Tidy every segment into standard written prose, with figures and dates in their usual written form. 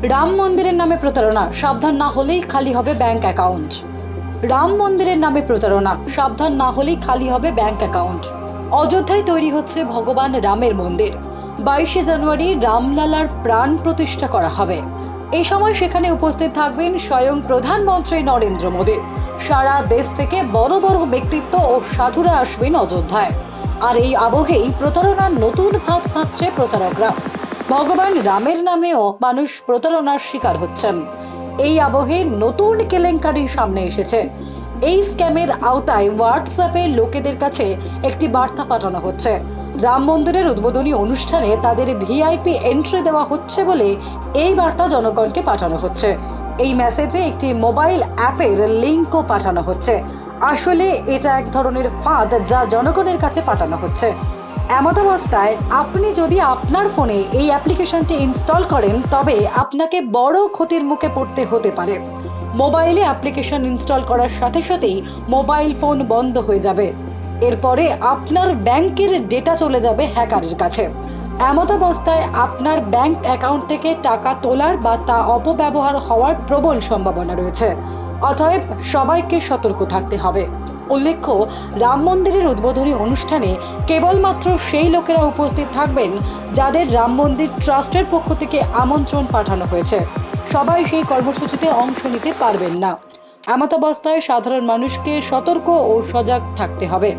রাম মন্দিরের নামে প্রতারণা, সাবধান না হলেই খালি হবে ব্যাংক অ্যাকাউন্ট। রাম মন্দিরের নামে প্রতারণা, সাবধান না হলেই খালি হবে ব্যাংক অ্যাকাউন্ট। অযোধ্যায় তৈরি হচ্ছে ভগবান রামের মন্দির। 22শে জানুয়ারি রামলালার প্রাণ প্রতিষ্ঠা করা হবে। এই সময় সেখানে উপস্থিত থাকবেন স্বয়ং প্রধানমন্ত্রী নরেন্দ্র মোদী। সারা দেশ থেকে বড় বড় ব্যক্তিত্ব ও সাধুরা আসবেন অযোধ্যায়। আর এই আবহেই প্রতারণার নতুন ফাঁদ পাতছে প্রতারকরা। ভগবান রামের নামেও মানুষ প্রতারণার শিকার হচ্ছেন। এই আবহে নতুন কেলেঙ্কারি সামনে এসেছে। এই স্ক্যামের আওতায় হোয়াটসঅ্যাপে লোকেদের কাছে একটি বার্তা পাঠানো হচ্ছে। রাম মন্দিরের উদ্বোধনী অনুষ্ঠানে তাদের ভিআইপি এন্ট্রি দেওয়া হচ্ছে বলে এই বার্তা জনগণকে পাঠানো হচ্ছে। এই মেসেজে একটি মোবাইল অ্যাপের লিঙ্কও পাঠানো হচ্ছে। আসলে এটা এক ধরনের ফাঁদ যা জনগণের কাছে পাঠানো হচ্ছে। এমতাবস্থায় আপনি যদি আপনার ফোনে এই অ্যাপ্লিকেশনটি ইনস্টল করেন তবে আপনাকে বড় ক্ষতির মুখে পড়তে হতে পারে। মোবাইলে অ্যাপ্লিকেশন ইনস্টল করার সাথে সাথেই মোবাইল ফোন বন্ধ হয়ে যাবে। এরপরে আপনার ব্যাংকের ডেটা চলে যাবে হ্যাকারের কাছে। এমতাবস্থায় আপনার ব্যাংক অ্যাকাউন্ট থেকে টাকা তোলার বা তা অপব্যবহার হওয়ার প্রবল সম্ভাবনা রয়েছে। অতএব সবাইকে সতর্ক থাকতে হবে। উল্লেখ্য, রাম মন্দিরের উদ্বোধনী অনুষ্ঠানে কেবলমাত্র সেই লোকেরা উপস্থিত থাকবেন যাদের রাম মন্দির ট্রাস্টের পক্ষ থেকে আমন্ত্রণ পাঠানো হয়েছে। সবাই সেই কর্মসূচিতে অংশ নিতে পারবেন না। এমতাবস্থায় সাধারণ মানুষকে সতর্ক ও সজাগ থাকতে হবে।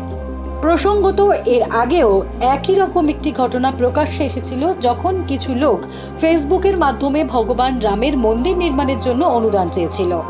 প্রসঙ্গত, এর আগেও একই রকম একটি ঘটনা প্রকাশ্যে এসেছিল যখন কিছু লোক ফেসবুকের মাধ্যমে ভগবান রামের মন্দির নির্মাণের জন্য অনুদান চেয়েছিল।